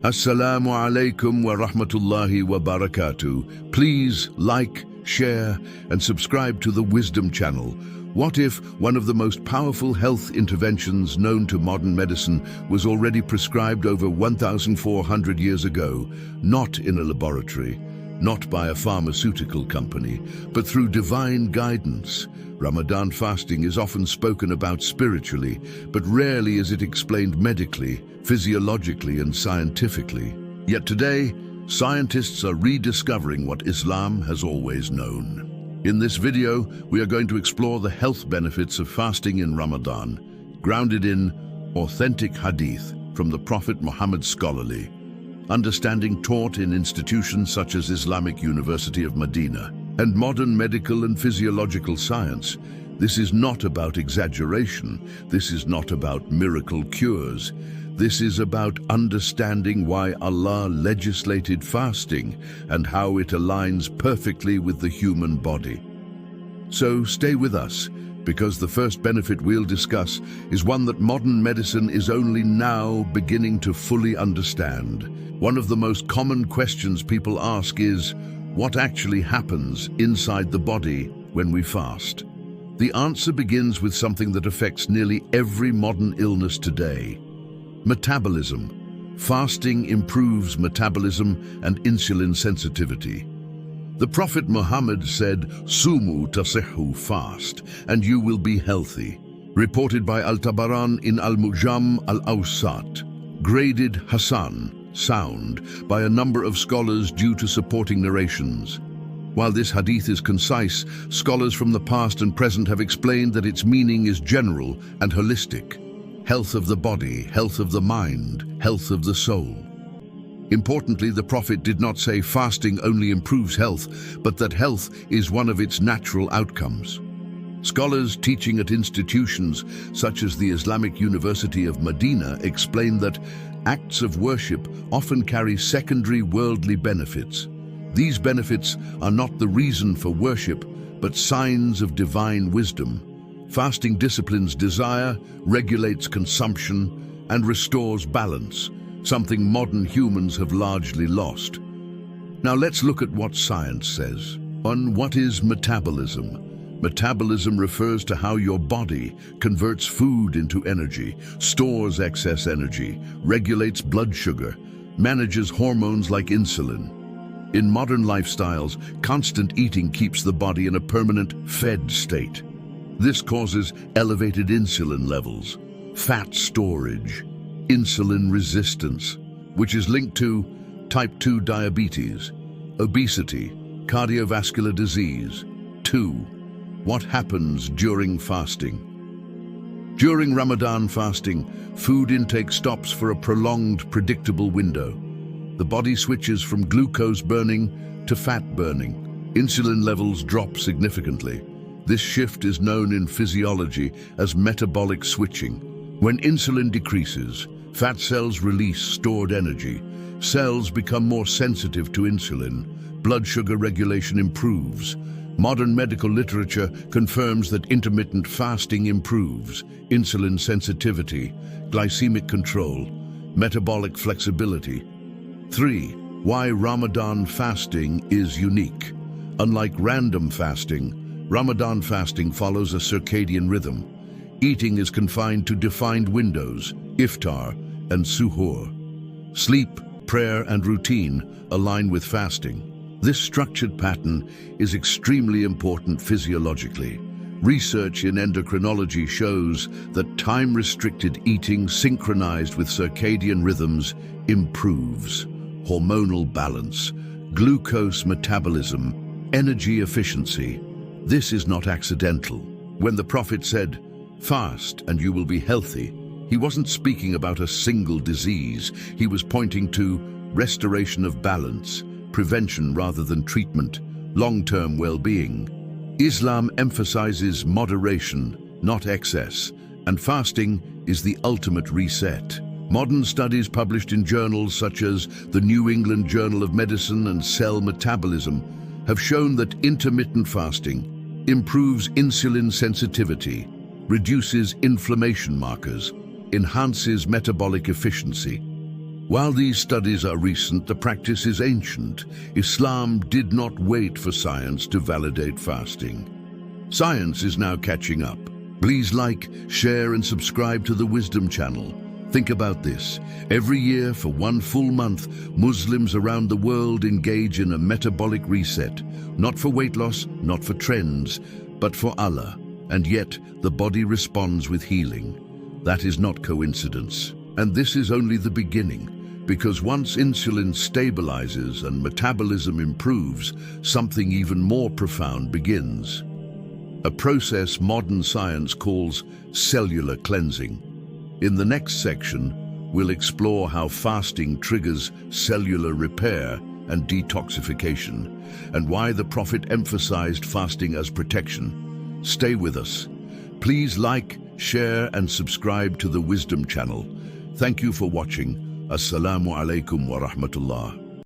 Assalamu alaikum wa rahmatullahi wa barakatuh. Please like, share, and subscribe to the Wisdom channel. What if one of the most powerful health interventions known to modern medicine was already prescribed over 1,400 years ago, not in a laboratory, not by a pharmaceutical company, but through divine guidance? Ramadan fasting is often spoken about spiritually, but rarely is it explained medically, physiologically, and scientifically. Yet today, scientists are rediscovering what Islam has always known. In this video, we are going to explore the health benefits of fasting in Ramadan, grounded in authentic Hadith from the Prophet Muhammad, scholarly understanding taught in institutions such as Islamic University of Medina, and modern medical and physiological science. This is not about exaggeration. This is not about miracle cures. This is about understanding why Allah legislated fasting and how it aligns perfectly with the human body. So stay with us, because the first benefit we'll discuss is one that modern medicine is only now beginning to fully understand. One of the most common questions people ask is, what actually happens inside the body when we fast? The answer begins with something that affects nearly every modern illness today: metabolism. Fasting improves metabolism and insulin sensitivity. The Prophet Muhammad said, "Sumu tasihhu, fast, and you will be healthy." Reported by Al-Tabaran in Al-Mujam Al-Awsat. Graded Hasan, sound, by a number of scholars due to supporting narrations. While this hadith is concise, scholars from the past and present have explained that its meaning is general and holistic. Health of the body, health of the mind, health of the soul. Importantly, the Prophet did not say fasting only improves health, but that health is one of its natural outcomes. Scholars teaching at institutions such as the Islamic University of Medina explain that acts of worship often carry secondary worldly benefits. These benefits are not the reason for worship, but signs of divine wisdom. Fasting disciplines desire, regulates consumption, and restores balance, something modern humans have largely lost. Now let's look at what science says. 1. What is metabolism? Metabolism refers to how your body converts food into energy, stores excess energy, regulates blood sugar, manages hormones like insulin. In modern lifestyles, constant eating keeps the body in a permanent fed state. This causes elevated insulin levels, fat storage, insulin resistance, which is linked to type 2 diabetes, obesity, cardiovascular disease. 2. What happens during fasting? During Ramadan fasting, food intake stops for a prolonged, predictable window. The body switches from glucose burning to fat burning. Insulin levels drop significantly. This shift is known in physiology as metabolic switching. When insulin decreases, fat cells release stored energy. Cells become more sensitive to insulin. Blood sugar regulation improves. Modern medical literature confirms that intermittent fasting improves insulin sensitivity, glycemic control, metabolic flexibility. 3. Why Ramadan fasting is unique. Unlike random fasting, Ramadan fasting follows a circadian rhythm. Eating is confined to defined windows, iftar and suhoor. Sleep, prayer, and routine align with fasting. This structured pattern is extremely important physiologically. Research in endocrinology shows that time-restricted eating synchronized with circadian rhythms improves hormonal balance, glucose metabolism, energy efficiency. This is not accidental. When the Prophet said, "Fast and you will be healthy," he wasn't speaking about a single disease. He was pointing to restoration of balance, prevention rather than treatment, long-term well-being. Islam emphasizes moderation, not excess, and fasting is the ultimate reset. Modern studies published in journals such as the New England Journal of Medicine and Cell Metabolism have shown that intermittent fasting improves insulin sensitivity, reduces inflammation markers, enhances metabolic efficiency. While these studies are recent, the practice is ancient. Islam did not wait for science to validate fasting. Science is now catching up. Please like, share and subscribe to the Wisdom channel. Think about this. Every year for one full month, Muslims around the world engage in a metabolic reset. Not for weight loss, not for trends, but for Allah. And yet, the body responds with healing. That is not coincidence. And this is only the beginning, because once insulin stabilizes and metabolism improves, something even more profound begins. A process modern science calls cellular cleansing. In the next section, we'll explore how fasting triggers cellular repair and detoxification, and why the Prophet emphasized fasting as protection. Stay with us. Please like, share and subscribe to the Wisdom channel. Thank you for watching. Assalamu alaikum wa rahmatullah.